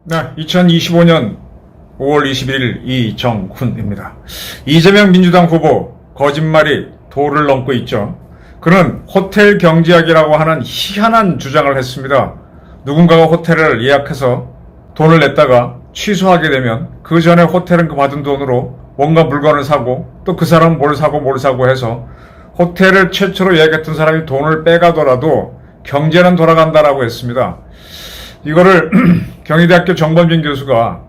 네, 2025년 5월 21일 이정훈입니다. 이재명 민주당 후보 거짓말이 도를 넘고 있죠. 그는 호텔 경제학이라고 하는 희한한 주장을 했습니다. 누군가가 호텔을 예약해서 돈을 냈다가 취소하게 되면 그 전에 호텔은 그 받은 돈으로 뭔가 물건을 사고 또 그 사람은 뭘 사고 해서 호텔을 최초로 예약했던 사람이 돈을 빼가더라도 경제는 돌아간다라고 했습니다. 이거를 경희대학교 정범진 교수가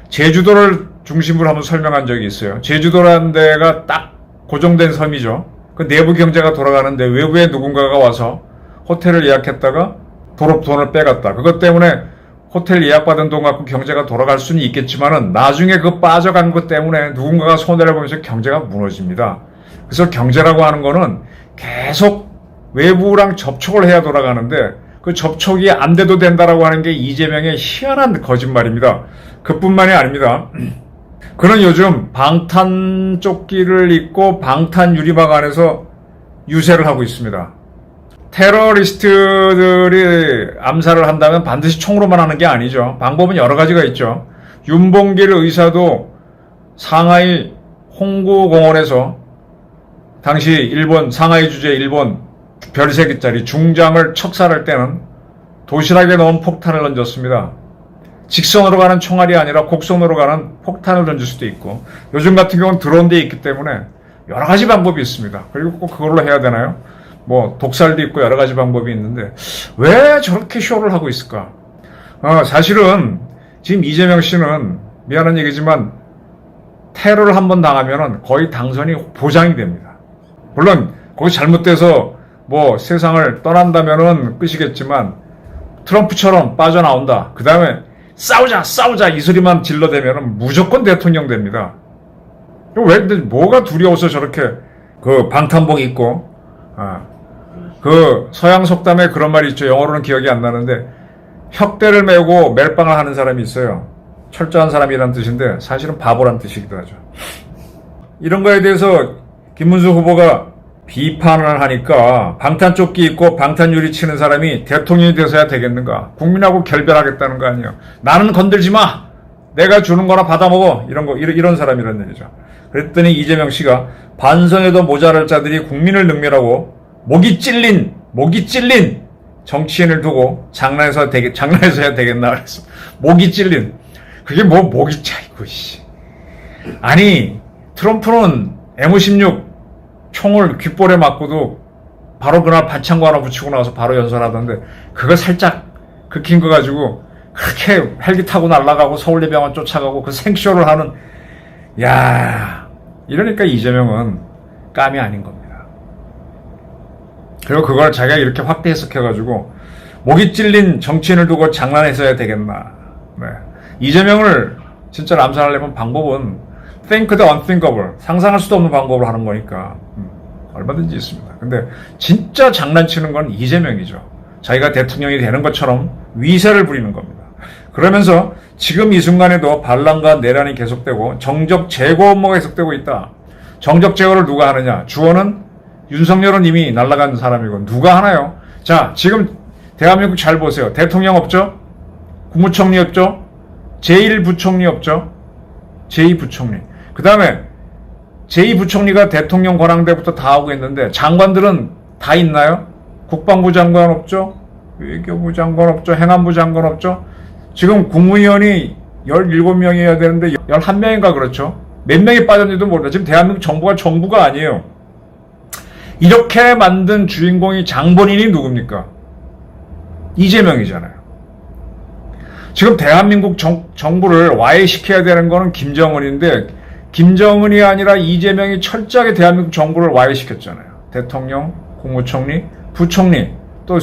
제주도를 중심으로 한번 설명한 적이 있어요. 제주도라는 데가 딱 고정된 섬이죠. 그 내부 경제가 돌아가는데 외부에 누군가가 와서 호텔을 예약했다가 도로 돈을 빼갔다. 그것 때문에 호텔 예약받은 돈 갖고 경제가 돌아갈 수는 있겠지만은 나중에 그 빠져간 것 때문에 누군가가 손해를 보면서 경제가 무너집니다. 그래서 경제라고 하는 거는 계속 외부랑 접촉을 해야 돌아가는데 그 접촉이 안 돼도 된다라고 하는 게 이재명의 희한한 거짓말입니다. 그뿐만이 아닙니다. 그는 요즘 방탄조끼를 입고 방탄 유리막 안에서 유세를 하고 있습니다. 테러리스트들이 암살을 한다면 반드시 총으로만 하는 게 아니죠. 방법은 여러 가지가 있죠. 윤봉길 의사도 상하이 홍구공원에서 당시 일본 상하이 주재 일본 별 3개짜리 중장을 척살할 때는 도시락에 넣은 폭탄을 던졌습니다. 직선으로 가는 총알이 아니라 곡선으로 가는 폭탄을 던질 수도 있고 요즘 같은 경우는 드론도 있기 때문에 여러 가지 방법이 있습니다. 그리고 꼭 그걸로 해야 되나요? 뭐 독살도 있고 여러 가지 방법이 있는데 왜 저렇게 쇼를 하고 있을까? 사실은 지금 이재명 씨는 미안한 얘기지만 테러를 한번 당하면은 거의 당선이 보장이 됩니다. 물론 거기 잘못돼서 뭐 세상을 떠난다면은 끝이겠지만 트럼프처럼 빠져나온다. 그 다음에 싸우자 이 소리만 질러대면은 무조건 대통령 됩니다. 왜 뭐가 두려워서 저렇게 그 방탄복 입고 그 서양 속담에 그런 말이 있죠. 영어로는 기억이 안 나는데 혁대를 메고 멜빵을 하는 사람이 있어요. 철저한 사람이라는 뜻인데 사실은 바보란 뜻이기도 하죠. 이런 거에 대해서 김문수 후보가 비판을 하니까 방탄조끼 입고 방탄유리 치는 사람이 대통령이 돼서야 되겠는가? 국민하고 결별하겠다는 거 아니에요. 나는 건들지 마. 내가 주는 거나 받아먹어. 이런 사람이란 얘기죠. 그랬더니 이재명 씨가 반성에도 모자랄 자들이 국민을 능멸하고 목이 찔린 정치인을 두고 장난해서야 되겠나 그랬어. 목이 찔린. 그게 뭐 목이 차이고 씨. 아니 트럼프는 M16 총을 귓볼에 맞고도 바로 그날 반창고 하나 붙이고 나와서 바로 연설하던데 그거 살짝 긁힌 거 가지고 그렇게 헬기 타고 날아가고 서울예병원 쫓아가고 그 생쇼를 하는 야 이러니까 이재명은 깜이 아닌 겁니다. 그리고 그걸 자기가 이렇게 확대 해석해가지고 목이 찔린 정치인을 두고 장난해서야 되겠나. 네. 이재명을 진짜 암살하려면 방법은 think the unthinkable, 상상할 수도 없는 방법을 하는 거니까 얼마든지 있습니다. 근데 진짜 장난치는 건 이재명이죠. 자기가 대통령이 되는 것처럼 위세를 부리는 겁니다. 그러면서 지금 이 순간에도 반란과 내란이 계속되고 정적 제거 업무가 계속되고 있다. 정적 제거를 누가 하느냐? 주어는 윤석열은 이미 날아간 사람이고 누가 하나요? 자, 지금 대한민국 잘 보세요. 대통령 없죠? 국무총리 없죠? 제1부총리 없죠? 제2부총리. 그 다음에 제2부총리가 대통령 권한대부터 다 하고 있는데 장관들은 다 있나요? 국방부 장관 없죠? 외교부 장관 없죠? 행안부 장관 없죠? 지금 국무위원이 17명이어야 되는데 11명인가 그렇죠? 몇 명이 빠졌는지도 모르겠다. 지금 대한민국 정부가 정부가 아니에요. 이렇게 만든 주인공이 장본인이 누굽니까? 이재명이잖아요. 지금 대한민국 정부를 와해시켜야 되는 거는 김정은인데 김정은이 아니라 이재명이 철저하게 대한민국 정부를 와해시켰잖아요. 대통령, 국무총리, 부총리, 또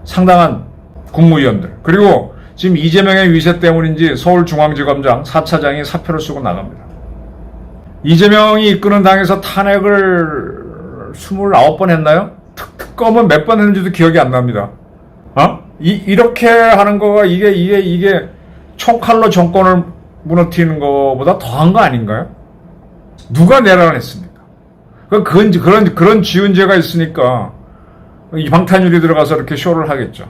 상당한 국무위원들. 그리고 지금 이재명의 위세 때문인지 서울중앙지검장 4차장이 사표를 쓰고 나갑니다. 이재명이 이끄는 당에서 탄핵을 29번 했나요? 특검은 몇 번 했는지도 기억이 안 납니다. 이렇게 하는 거가 이게 총칼로 정권을 무너뜨리는 것보다 더한 거 아닌가요? 누가 내란을 했습니까? 그런 지은죄가 있으니까 이 방탄유리 들어가서 이렇게 쇼를 하겠죠.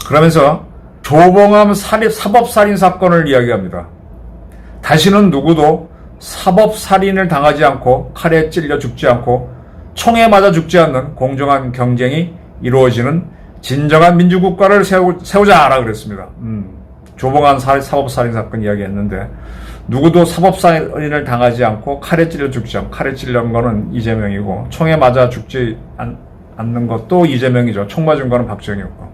그러면서 조봉암 사법살인 사건을 이야기합니다. 다시는 누구도 사법살인을 당하지 않고 칼에 찔려 죽지 않고 총에 맞아 죽지 않는 공정한 경쟁이 이루어지는 진정한 민주국가를 세우자라 그랬습니다. 조봉암 사법살인 사건 이야기했는데 누구도 사법살인을 당하지 않고 칼에 찔려 죽지 않고 칼에 찔린 거는 이재명이고 총에 맞아 죽지 않는 것도 이재명이죠. 총 맞은 거는 박정희였고.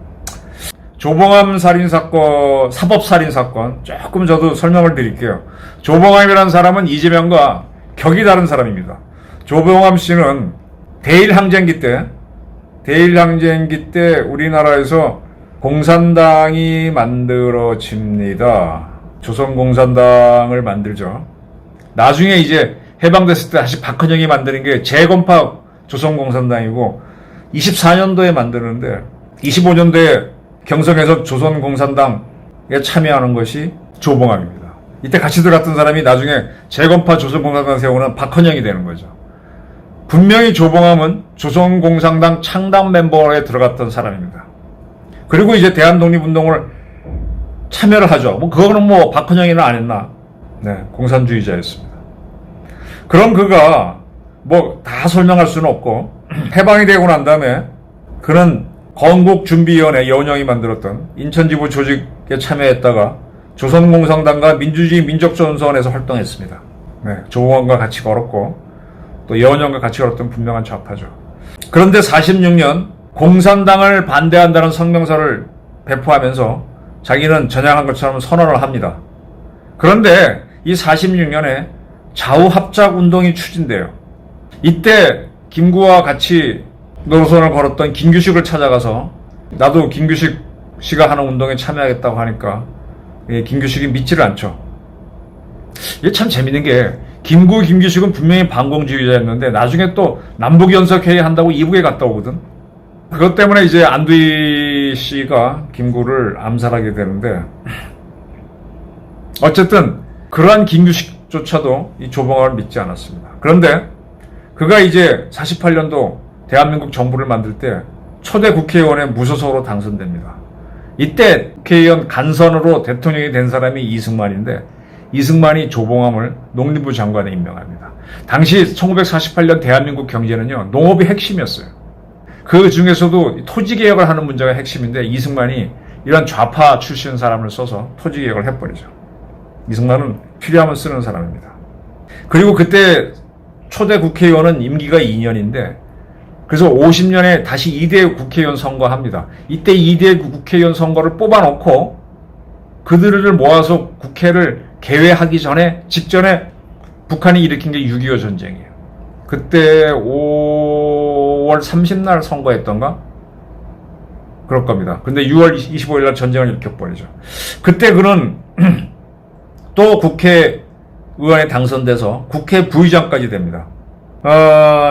조봉암 살인사건, 사법살인사건, 조금 저도 설명을 드릴게요. 조봉암이라는 사람은 이재명과 격이 다른 사람입니다. 조봉암 씨는 대일항쟁기 때 우리나라에서 공산당이 만들어집니다. 조선공산당을 만들죠. 나중에 이제 해방됐을 때 다시 박헌영이 만드는 게 재건파 조선공산당이고 24년도에 만드는데 25년도에 경성에서 조선공산당에 참여하는 것이 조봉암입니다. 이때 같이 들어갔던 사람이 나중에 재건파 조선공산당 세우는 박헌영이 되는 거죠. 분명히 조봉암은 조선공산당 창당 멤버에 들어갔던 사람입니다. 그리고 이제 대한독립운동을 참여를 하죠. 그거는 박헌영이는 안 했나? 네, 공산주의자였습니다. 그럼 그가 다 설명할 수는 없고 해방이 되고 난 다음에 그는 건국준비위원회 여운형이 만들었던 인천지부 조직에 참여했다가 조선공산당과 민주주의 민족전선에서 활동했습니다. 네, 조봉암과 같이 걸었고 또 여운형과 같이 걸었던 분명한 좌파죠. 그런데 46년 공산당을 반대한다는 성명서를 배포하면서 자기는 전향한 것처럼 선언을 합니다. 그런데 이 46년에 좌우합작운동이 추진돼요. 이때 김구와 같이 노선을 걸었던 김규식을 찾아가서 나도 김규식 씨가 하는 운동에 참여하겠다고 하니까 김규식이 믿지를 않죠. 이게 참 재밌는 게 김규식은 분명히 반공주의자였는데 나중에 또 남북연석회의 한다고 이북에 갔다 오거든. 그것 때문에 이제 안두희 씨가 김구를 암살하게 되는데 어쨌든 그러한 김규식조차도 이 조봉암을 믿지 않았습니다. 그런데 그가 이제 48년도 대한민국 정부를 만들 때 초대 국회의원의 무소속으로 당선됩니다. 이때 국회의원 간선으로 대통령이 된 사람이 이승만인데 이승만이 조봉암을 농림부 장관에 임명합니다. 당시 1948년 대한민국 경제는요, 농업이 핵심이었어요. 그 중에서도 토지개혁을 하는 문제가 핵심인데 이승만이 이런 좌파 출신 사람을 써서 토지개혁을 해버리죠. 이승만은 필요하면 쓰는 사람입니다. 그리고 그때 초대 국회의원은 임기가 2년인데 그래서 50년에 다시 2대 국회의원 선거합니다. 이때 2대 국회의원 선거를 뽑아놓고 그들을 모아서 국회를 개회하기 직전에 북한이 일으킨 게 6.25 전쟁이에요. 그때 5월 30날 선거했던가? 그럴 겁니다. 근데 6월 25일 날 전쟁을 일으켜버리죠. 그때 그는 또 국회의원에 당선돼서 국회 부의장까지 됩니다.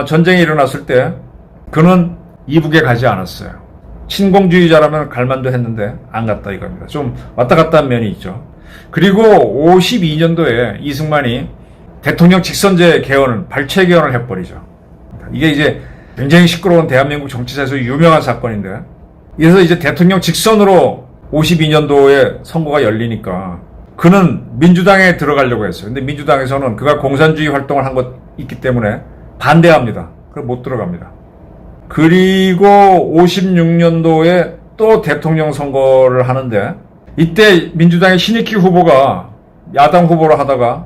전쟁이 일어났을 때 그는 이북에 가지 않았어요. 친공주의자라면 갈만도 했는데 안 갔다 이겁니다. 좀 왔다 갔다 한 면이 있죠. 그리고 52년도에 이승만이 대통령 직선제 개헌을 발췌 개헌을 해버리죠. 이게 이제 굉장히 시끄러운 대한민국 정치사에서 유명한 사건인데 그래서 이제 대통령 직선으로 52년도에 선거가 열리니까 그는 민주당에 들어가려고 했어요. 근데 민주당에서는 그가 공산주의 활동을 한 것 있기 때문에 반대합니다. 그래서 못 들어갑니다. 그리고 56년도에 또 대통령 선거를 하는데 이때 민주당의 신익희 후보가 야당 후보로 하다가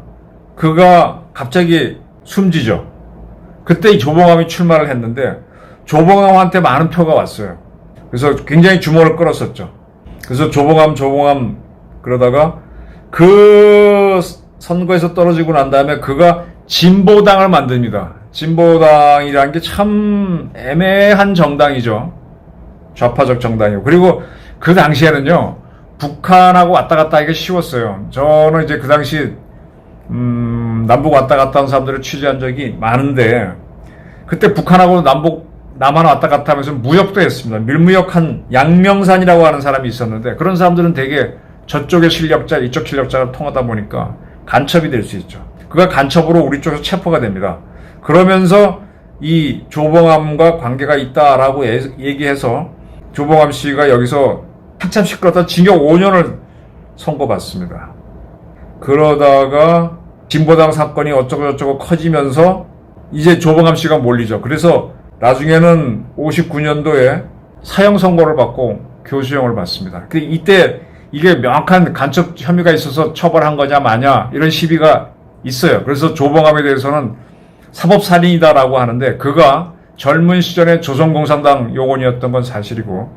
그가 갑자기 숨지죠. 그때 조봉암이 출마를 했는데 조봉암한테 많은 표가 왔어요. 그래서 굉장히 주목을 끌었었죠. 그래서 조봉암 그러다가 그 선거에서 떨어지고 난 다음에 그가 진보당을 만듭니다. 진보당이라는 게 참 애매한 정당이죠. 좌파적 정당이고. 그리고 그 당시에는요, 북한하고 왔다 갔다 하기가 쉬웠어요. 저는 이제 그 당시, 남북 왔다 갔다 한 사람들을 취재한 적이 많은데, 그때 북한하고 남한 왔다 갔다 하면서 무역도 했습니다. 밀무역한 양명산이라고 하는 사람이 있었는데, 그런 사람들은 되게 저쪽의 실력자, 이쪽 실력자가 통하다 보니까 간첩이 될 수 있죠. 그가 간첩으로 우리 쪽에서 체포가 됩니다. 그러면서 이 조봉암과 관계가 있다라고 얘기해서 조봉암 씨가 여기서 한참 시끄럽다 징역 5년을 선고받습니다. 그러다가 진보당 사건이 어쩌고저쩌고 커지면서 이제 조봉암 씨가 몰리죠. 그래서 나중에는 59년도에 사형 선고를 받고 교수형을 받습니다. 이때 이게 명확한 간첩 혐의가 있어서 처벌한 거냐 마냐 이런 시비가 있어요. 그래서 조봉암에 대해서는 사법살인이다라고 하는데 그가 젊은 시절에 조선공산당 요원이었던 건 사실이고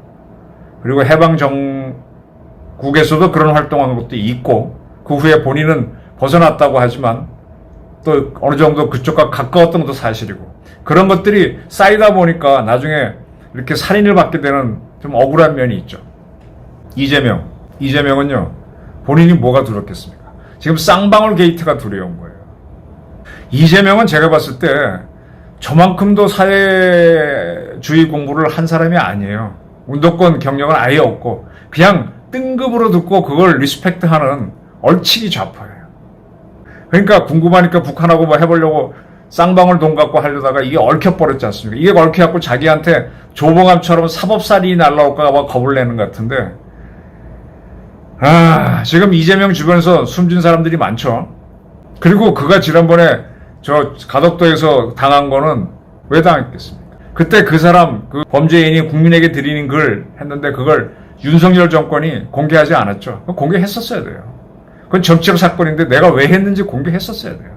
그리고 해방정국에서도 그런 활동한 것도 있고 그 후에 본인은 벗어났다고 하지만 또 어느 정도 그쪽과 가까웠던 것도 사실이고 그런 것들이 쌓이다 보니까 나중에 이렇게 살인을 받게 되는 좀 억울한 면이 있죠. 이재명은요 본인이 뭐가 두렵겠습니까? 지금 쌍방울 게이트가 두려운 거예요. 이재명은 제가 봤을 때 저만큼도 사회주의 공부를 한 사람이 아니에요. 운동권 경력은 아예 없고 그냥 뜬금으로 듣고 그걸 리스펙트하는 얼치기 좌파예요. 그러니까 궁금하니까 북한하고 뭐 해보려고 쌍방울 돈 갖고 하려다가 이게 얽혀버렸지 않습니까? 이게 얽혀갖고 자기한테 조봉암처럼 사법살인이 날라올까 봐 겁을 내는 것 같은데 지금 이재명 주변에서 숨진 사람들이 많죠. 그리고 그가 지난번에 저 가덕도에서 당한 거는 왜 당했겠습니까? 그때 그 사람, 그 범죄인이 국민에게 드리는 글 했는데 그걸 윤석열 정권이 공개하지 않았죠. 공개했었어야 돼요. 그건 정치적 사건인데 내가 왜 했는지 공개했었어야 돼요.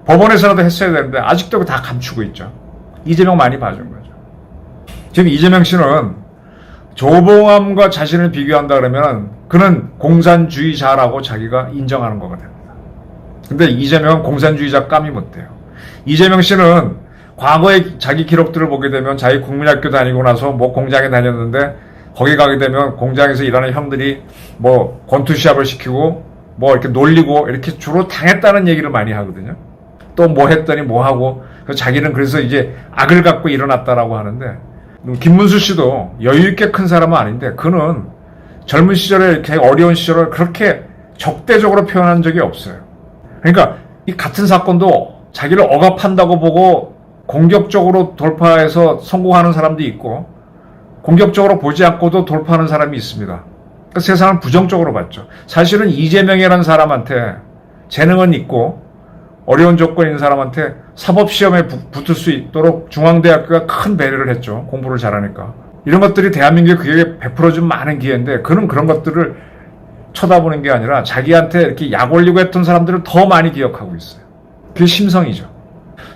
법원에서라도 했어야 되는데 아직도 다 감추고 있죠. 이재명 많이 봐준 거죠. 지금 이재명 씨는 조봉암과 자신을 비교한다 그러면 그는 공산주의자라고 자기가 인정하는 거가 됩니다. 근데 이재명은 공산주의자 감이 못 돼요. 이재명 씨는 과거의 자기 기록들을 보게 되면 자기 국민학교 다니고 나서 뭐 공장에 다녔는데 거기 가게 되면 공장에서 일하는 형들이 뭐 권투시합을 시키고 뭐 이렇게 놀리고 이렇게 주로 당했다는 얘기를 많이 하거든요. 또 뭐 했더니 뭐 하고 자기는 그래서 이제 악을 갖고 일어났다라고 하는데 김문수 씨도 여유 있게 큰 사람은 아닌데 그는 젊은 시절에 이렇게 어려운 시절을 그렇게 적대적으로 표현한 적이 없어요. 그러니까 이 같은 사건도 자기를 억압한다고 보고 공격적으로 돌파해서 성공하는 사람도 있고 공격적으로 보지 않고도 돌파하는 사람이 있습니다. 그러니까 세상을 부정적으로 봤죠. 사실은 이재명이라는 사람한테 재능은 있고 어려운 조건이 있는 사람한테 사법시험에 붙을 수 있도록 중앙대학교가 큰 배려를 했죠. 공부를 잘하니까. 이런 것들이 대한민국에 그게 베풀어준 많은 기회인데 그는 그런 것들을 쳐다보는 게 아니라 자기한테 이렇게 약 올리고 했던 사람들을 더 많이 기억하고 있어요. 그게 심성이죠.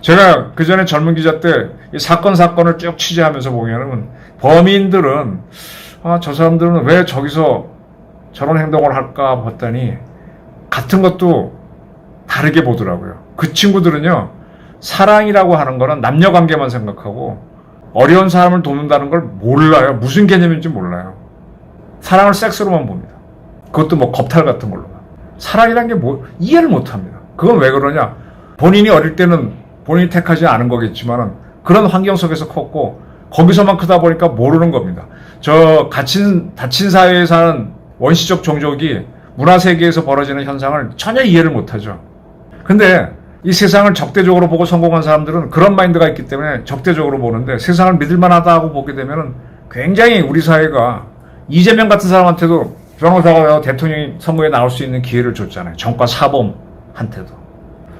제가 그 전에 젊은 기자 때 이 사건을 쭉 취재하면서 보면은 범인들은 저 사람들은 왜 저기서 저런 행동을 할까 봤더니 같은 것도 다르게 보더라고요. 그 친구들은요 사랑이라고 하는 거는 남녀관계만 생각하고 어려운 사람을 돕는다는 걸 몰라요. 무슨 개념인지 몰라요. 사랑을 섹스로만 봅니다. 그것도 뭐 겁탈 같은 걸로. 사랑이란 게 뭐 이해를 못합니다. 그건 왜 그러냐? 본인이 어릴 때는 본인이 택하지 않은 거겠지만은 그런 환경 속에서 컸고 거기서만 크다 보니까 모르는 겁니다. 저 다친 사회에 사는 원시적 종족이 문화세계에서 벌어지는 현상을 전혀 이해를 못하죠. 근데 이 세상을 적대적으로 보고 성공한 사람들은 그런 마인드가 있기 때문에 적대적으로 보는데 세상을 믿을만하다고 보게 되면은 굉장히 우리 사회가 이재명 같은 사람한테도 변호사가 대통령이 선거에 나올 수 있는 기회를 줬잖아요. 정과 사범한테도.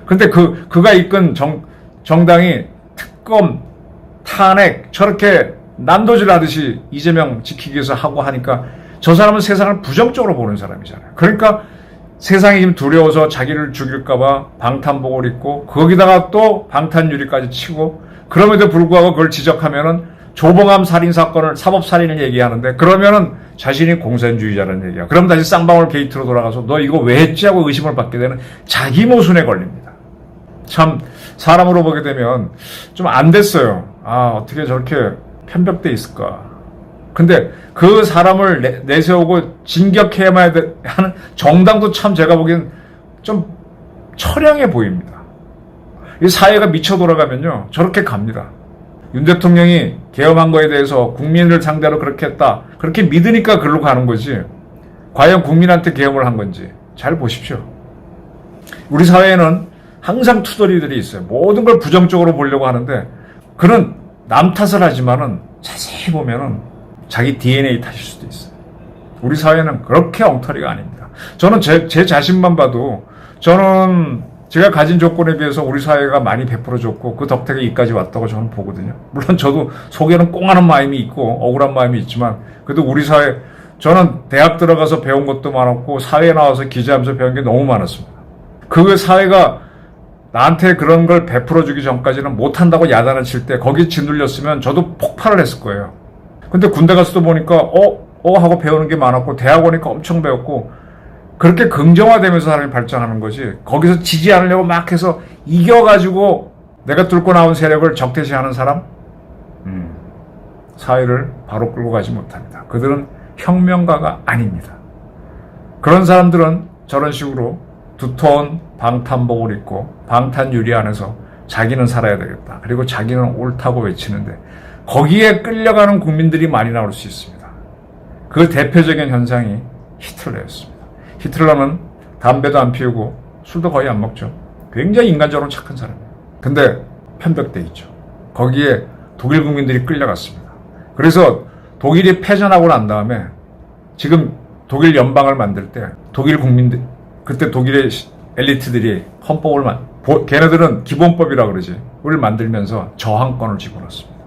근데 그가 이끈 정당이 특검, 탄핵 저렇게 난도질 하듯이 이재명 지키기 위해서 하고 하니까 저 사람은 세상을 부정적으로 보는 사람이잖아요. 그러니까 세상이 지금 두려워서 자기를 죽일까봐 방탄복을 입고 거기다가 또 방탄유리까지 치고 그럼에도 불구하고 그걸 지적하면은 조봉암 살인사건을 사법살인을 얘기하는데 그러면은 자신이 공산주의자라는 얘기야. 그럼 다시 쌍방울 게이트로 돌아가서 너 이거 왜 했지 하고 의심을 받게 되는 자기 모순에 걸립니다. 참 사람으로 보게 되면 좀 안 됐어요. 어떻게 저렇게 편벽돼 있을까. 근데 그 사람을 내세우고 진격해야만 하는 정당도 참 제가 보기엔 좀 처량해 보입니다. 이 사회가 미쳐 돌아가면요 저렇게 갑니다. 윤 대통령이 계엄한 거에 대해서 국민을 상대로 그렇게 했다. 그렇게 믿으니까 그걸로 가는 거지. 과연 국민한테 계엄을 한 건지 잘 보십시오. 우리 사회에는 항상 투덜이들이 있어요. 모든 걸 부정적으로 보려고 하는데 그는 남 탓을 하지만은 자세히 보면은 자기 DNA 탓일 수도 있어요. 우리 사회는 그렇게 엉터리가 아닙니다. 저는 제 자신만 봐도 저는 제가 가진 조건에 비해서 우리 사회가 많이 베풀어줬고 그 덕택에 이까지 왔다고 저는 보거든요. 물론 저도 속에는 꽁하는 마음이 있고 억울한 마음이 있지만 그래도 우리 사회 저는 대학 들어가서 배운 것도 많았고 사회에 나와서 기자하면서 배운 게 너무 많았습니다. 그 사회가 나한테 그런 걸 베풀어주기 전까지는 못한다고 야단을 칠 때 거기에 짓눌렸으면 저도 폭발을 했을 거예요. 근데 군대 가서도 보니까 하고 배우는 게 많았고 대학 오니까 엄청 배웠고 그렇게 긍정화되면서 사람이 발전하는 거지 거기서 지지 않으려고 막 해서 이겨가지고 내가 뚫고 나온 세력을 적대시하는 사람 사회를 바로 끌고 가지 못합니다. 그들은 혁명가가 아닙니다. 그런 사람들은 저런 식으로 두터운 방탄복을 입고 방탄유리 안에서 자기는 살아야 되겠다. 그리고 자기는 옳다고 외치는데 거기에 끌려가는 국민들이 많이 나올 수 있습니다. 그 대표적인 현상이 히틀러였습니다. 히틀러는 담배도 안 피우고 술도 거의 안 먹죠. 굉장히 인간적으로 착한 사람이에요. 근데 편벽돼 있죠. 거기에 독일 국민들이 끌려갔습니다. 그래서 독일이 패전하고 난 다음에 지금 독일 연방을 만들 때 독일 국민들 그때 독일의 엘리트들이 헌법을 걔네들은 기본법이라 그러지 을 만들면서 저항권을 집어넣었습니다.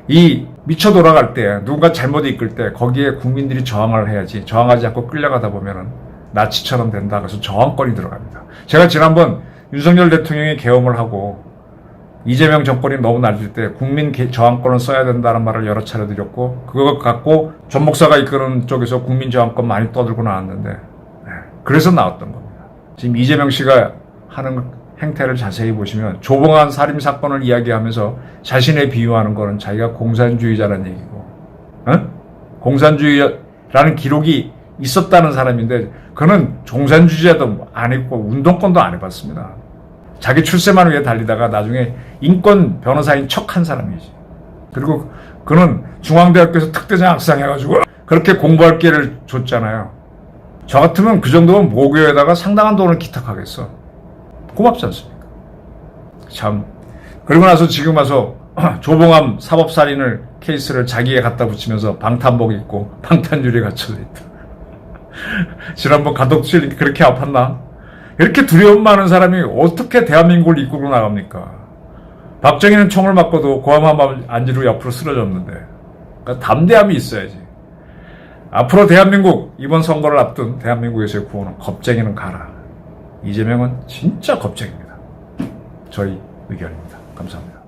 이 미쳐 돌아갈 때 누군가 잘못 이끌 때 거기에 국민들이 저항을 해야지 저항하지 않고 끌려가다 보면은 나치처럼 된다. 그래서 저항권이 들어갑니다. 제가 지난번 윤석열 대통령이 계엄을 하고 이재명 정권이 너무 날릴 때 국민 저항권을 써야 된다는 말을 여러 차례 드렸고 그거 갖고 전 목사가 이끄는 쪽에서 국민 저항권 많이 떠들고 나왔는데 그래서 나왔던 겁니다. 지금 이재명 씨가 하는 행태를 자세히 보시면 조봉한 살인 사건을 이야기하면서 자신에 비유하는 거는 자기가 공산주의자라는 얘기고 공산주의라는 기록이 있었다는 사람인데 그는 종산주의자도 안 했고 운동권도 안 해봤습니다. 자기 출세만 위해 달리다가 나중에 인권 변호사인 척한 사람이지. 그리고 그는 중앙대학교에서 특대장 학상해가지고 그렇게 공부할 기회를 줬잖아요. 저 같으면 그 정도면 모교에다가 상당한 돈을 기탁하겠어. 고맙지 않습니까? 참. 그리고 나서 지금 와서 조봉암 사법살인을 케이스를 자기에 갖다 붙이면서 방탄복 입고 방탄유리에 갇혀져 있다. 지난번 가덕질 그렇게 아팠나? 이렇게 두려움 많은 사람이 어떻게 대한민국을 이끌고 나갑니까? 박정희는 총을 맞고도 고함 안 지르고 옆으로 쓰러졌는데 그러니까 담대함이 있어야지. 앞으로 대한민국 이번 선거를 앞둔 대한민국에서의 구호는 겁쟁이는 가라. 이재명은 진짜 겁쟁입니다. 저희 의견입니다. 감사합니다.